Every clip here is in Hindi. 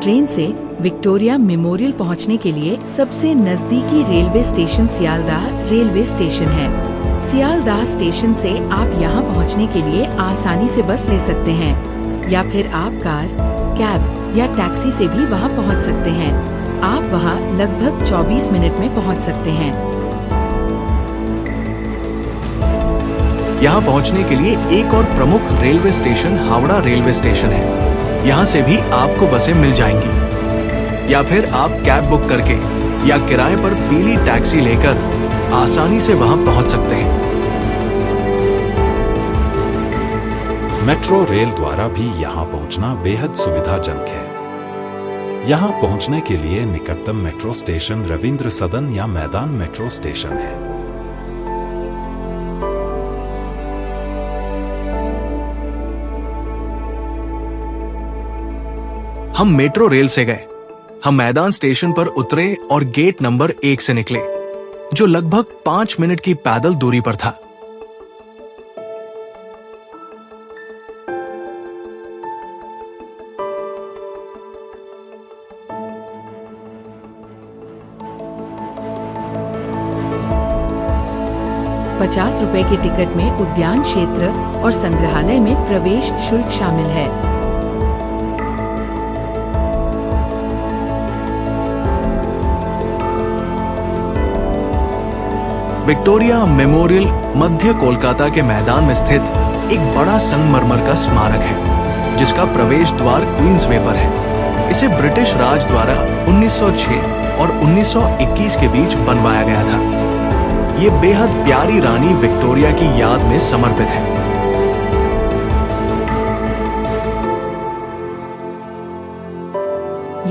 ट्रेन से विक्टोरिया मेमोरियल पहुंचने के लिए सबसे नजदीकी railway station Sealdah railway station है। सियालदाह स्टेशन से आप यहां पहुंचने के लिए आसानी से बस ले सकते हैं या फिर आप कार, कैब या टैक्सी से भी वहां पहुंच सकते हैं। आप वहां लगभग 24 मिनट में पहुंच सकते हैं। यहाँ पहुँचने के लिए एक और प्रमुख railway station Howrah railway station है। यहाँ से भी आपको बसें मिल जाएंगी या फिर आप कैब बुक करके या किराए पर पीली टैक्सी लेकर आसानी से वहां पहुंच सकते हैं। मेट्रो रेल द्वारा भी यहाँ पहुंचना बेहद सुविधाजनक है। यहाँ पहुंचने के लिए निकटतम मेट्रो स्टेशन रविंद्र सदन या मैदान मेट्रो स्टेशन है। हम मेट्रो रेल से गए। हम मैदान स्टेशन पर उतरे और गेट नंबर 1 से निकले, जो लगभग 5 मिनट की पैदल दूरी पर था। ₹50 के टिकट में उद्यान क्षेत्र और संग्रहालय में प्रवेश शुल्क शामिल है। विक्टोरिया मेमोरियल मध्य कोलकाता के मैदान में स्थित एक बड़ा संगमरमर का स्मारक है, जिसका प्रवेश द्वार क्वींस वे पर है। इसे ब्रिटिश राज द्वारा 1906 और 1921 के बीच बनवाया गया था। ये बेहद प्यारी रानी विक्टोरिया की याद में समर्पित है।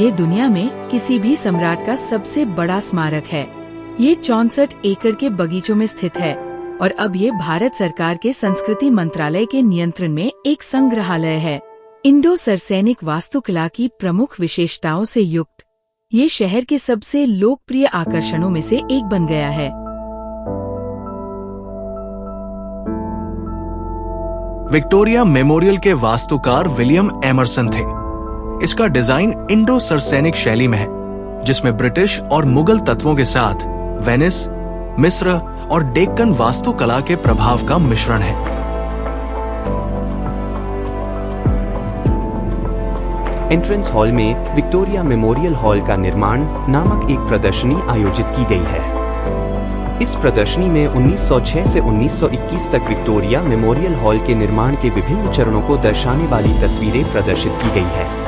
ये दुनिया में किसी भी सम्राट का सबसे बड़ा स्मारक है। ये 64 एकड़ के बगीचों में स्थित है और अब ये भारत सरकार के संस्कृति मंत्रालय के नियंत्रण में एक संग्रहालय है। इंडो सरसैनिक वास्तुकला की प्रमुख विशेषताओं से युक्त ये शहर के सबसे लोकप्रिय आकर्षणों में से एक बन गया है। विक्टोरिया मेमोरियल के वास्तुकार विलियम एमरसन थे। इसका डिजाइन इंडो सरसैनिक शैली में है, जिसमें ब्रिटिश और मुगल तत्वों के साथ वेनिस, मिस्र और डेक्कन वास्तुकला के प्रभाव का मिश्रण है। एंट्रेंस हॉल में विक्टोरिया मेमोरियल हॉल का निर्माण नामक एक प्रदर्शनी आयोजित की गई है। इस प्रदर्शनी में 1906 से 1921 तक विक्टोरिया मेमोरियल हॉल के निर्माण के विभिन्न चरणों को दर्शाने वाली तस्वीरें प्रदर्शित की गई है।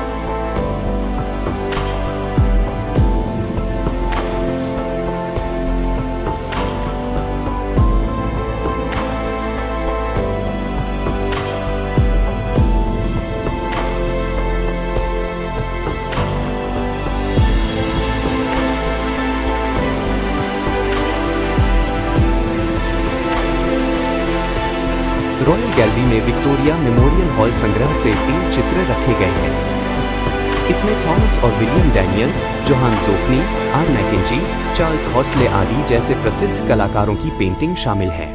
रॉयल गैलरी में विक्टोरिया मेमोरियल हॉल संग्रह से 3 चित्र रखे गए हैं। इसमें थॉमस और William Daniel, Johann Zoffany, R Mackenzie, Charles Horsley आदि जैसे प्रसिद्ध कलाकारों की पेंटिंग शामिल है।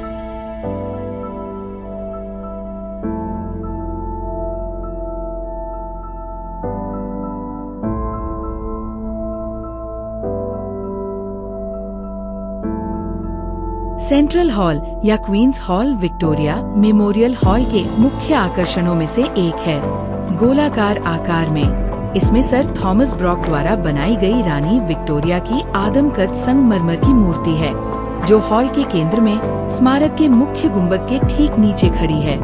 सेंट्रल हॉल या Queen's hall Victoria memorial hall के मुख्य आकर्षणों में से एक है। गोलाकार आकार में इसमें सर थॉमस ब्रॉक द्वारा बनाई गई रानी विक्टोरिया की आदमकद संगमरमर की मूर्ति है, जो हॉल के केंद्र में स्मारक के मुख्य गुंबद के ठीक नीचे खड़ी है।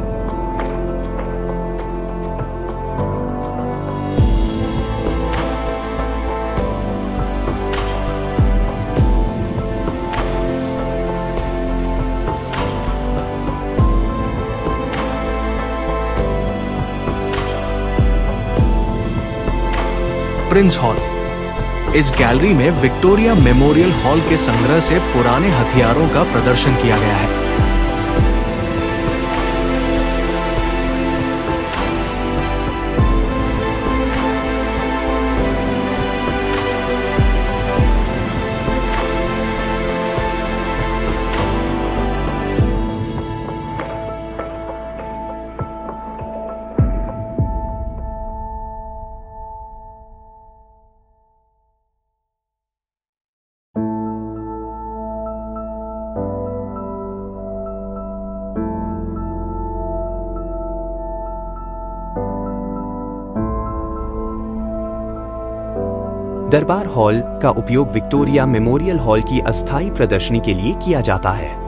Prince hall. इस गैलरी में विक्टोरिया मेमोरियल हॉल के संग्रह से पुराने हथियारों का प्रदर्शन किया गया है। दरबार हॉल का उपयोग विक्टोरिया मेमोरियल हॉल की अस्थायी प्रदर्शनी के लिए किया जाता है।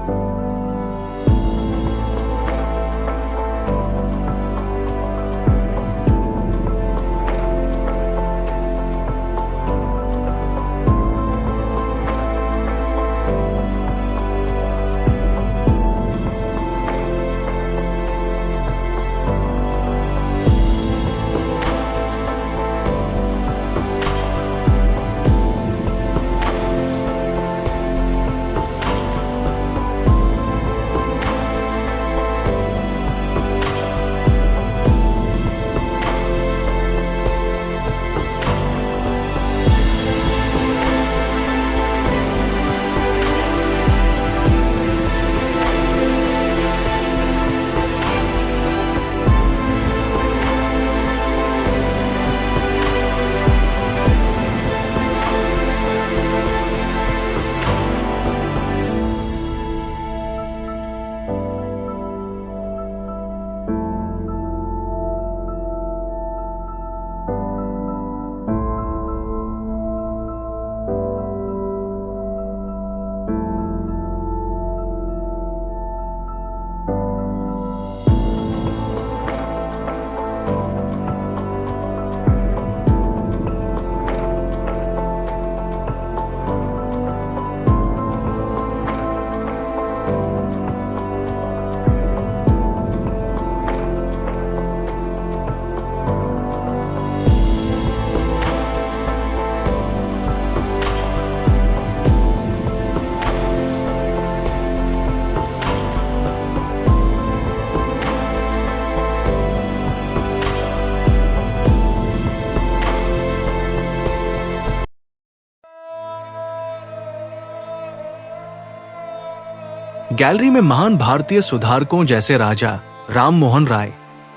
गैलरी में महान भारतीय सुधारकों जैसे राजा राम मोहन राय,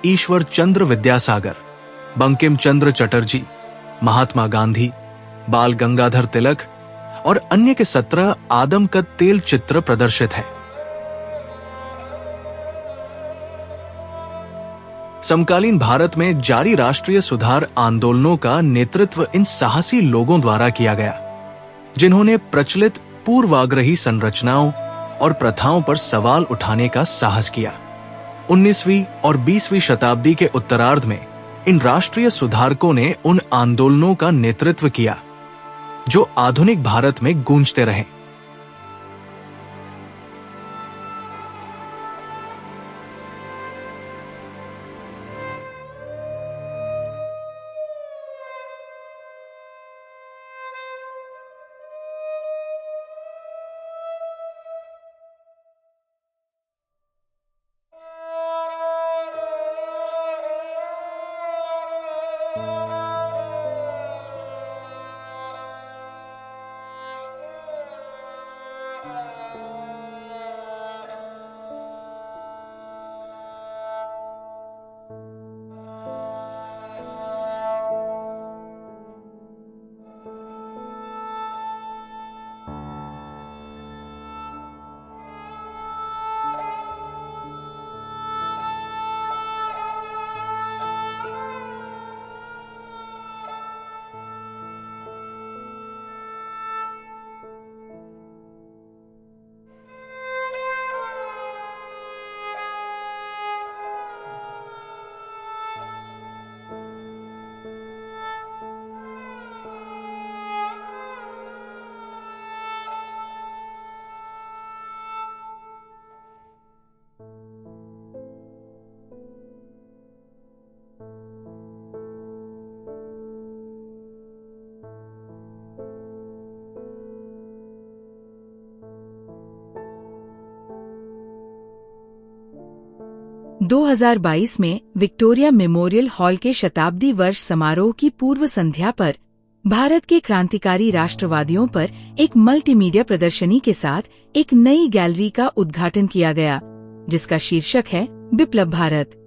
ईश्वर चंद्र विद्यासागर, बंकिम चंद्र चटर्जी, महात्मा गांधी, बाल गंगाधर तिलक और अन्य के 17 आदमकद तेल चित्र प्रदर्शित है। समकालीन भारत में जारी राष्ट्रीय सुधार आंदोलनों का नेतृत्व इन साहसी लोगों द्वारा किया गया, जिन्होंने प्रचलित पूर्वाग्रही संरचनाओं और प्रथाओं पर सवाल उठाने का साहस किया। 19वीं और 20वीं शताब्दी के उत्तरार्ध में इन राष्ट्रीय सुधारकों ने उन आंदोलनों का नेतृत्व किया जो आधुनिक भारत में गूंजते रहे। – 2022 में विक्टोरिया मेमोरियल हॉल के शताब्दी वर्ष समारोह की पूर्व संध्या पर भारत के क्रांतिकारी राष्ट्रवादियों पर एक मल्टीमीडिया प्रदर्शनी के साथ एक नई गैलरी का उद्घाटन किया गया, जिसका शीर्षक है विप्लव भारत।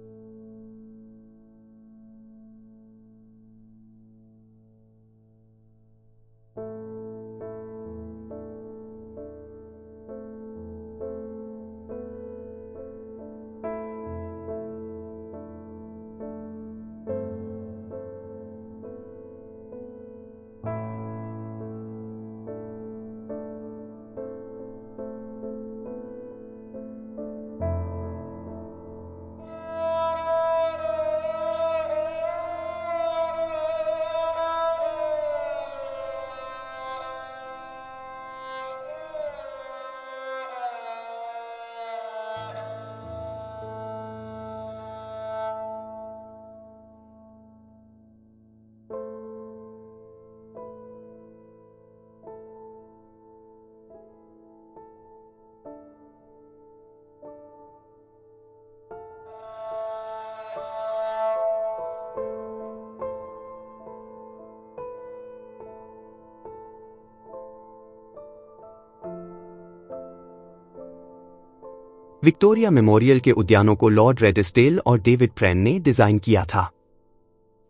विक्टोरिया मेमोरियल के उद्यानों को लॉर्ड रेडिसडेल और डेविड प्रेन ने डिजाइन किया था।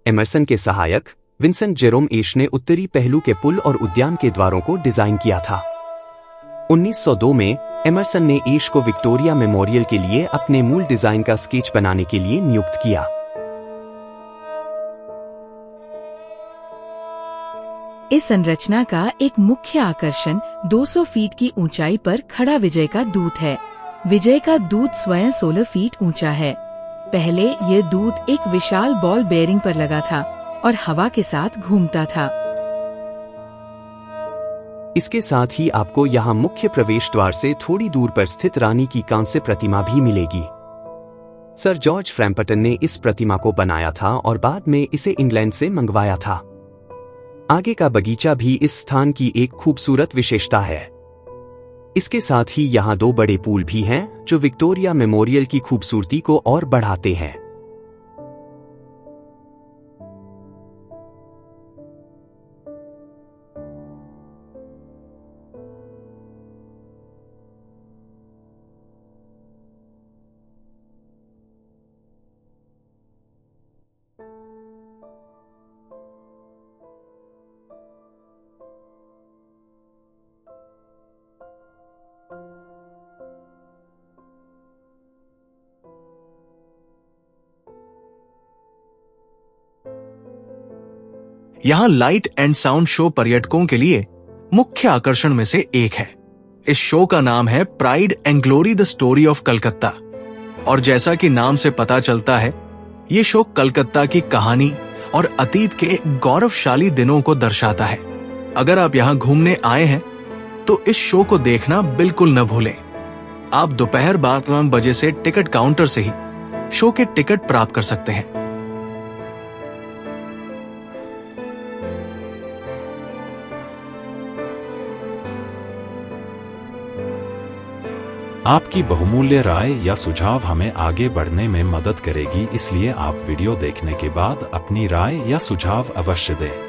एमर्सन के सहायक विंसेंट जेरोम एश ने उत्तरी पहलू के पुल और उद्यान के द्वारों को डिजाइन किया था। 1902 में एमर्सन ने एश को विक्टोरिया मेमोरियल के लिए अपने मूल डिजाइन का स्केच बनाने के लिए नियुक्त किया। इस संरचना का एक मुख्य आकर्षण 200 फीट की ऊंचाई पर खड़ा विजय का दूत है। विजय का दूत स्वयं 16 फीट ऊंचा है। पहले यह दूत एक विशाल बॉल बेयरिंग पर लगा था और हवा के साथ घूमता था। इसके साथ ही आपको यहाँ मुख्य प्रवेश द्वार से थोड़ी दूर पर स्थित रानी की कांस्य प्रतिमा भी मिलेगी। सर जॉर्ज फ्रैम्पटन ने इस प्रतिमा को बनाया था और बाद में इसे इंग्लैंड से मंगवाया था। आगे का बगीचा भी इस स्थान की एक खूबसूरत विशेषता है। इसके साथ ही यहाँ 2 बड़े पूल भी हैं जो विक्टोरिया मेमोरियल की खूबसूरती को और बढ़ाते हैं। यहाँ लाइट एंड साउंड शो पर्यटकों के लिए मुख्य आकर्षण में से एक है। इस शो का नाम है pride and glory the story of Calcutta, और जैसा कि नाम से पता चलता है, ये शो कलकत्ता की कहानी और अतीत के गौरवशाली दिनों को दर्शाता है। अगर आप यहाँ घूमने आए हैं तो इस शो को देखना बिल्कुल न भूलें। आप दोपहर 12 बजे से टिकट काउंटर से ही शो के टिकट प्राप्त कर सकते हैं। आपकी बहुमूल्य राय या सुझाव हमें आगे बढ़ने में मदद करेगी, इसलिए आप वीडियो देखने के बाद अपनी राय या सुझाव अवश्य दें।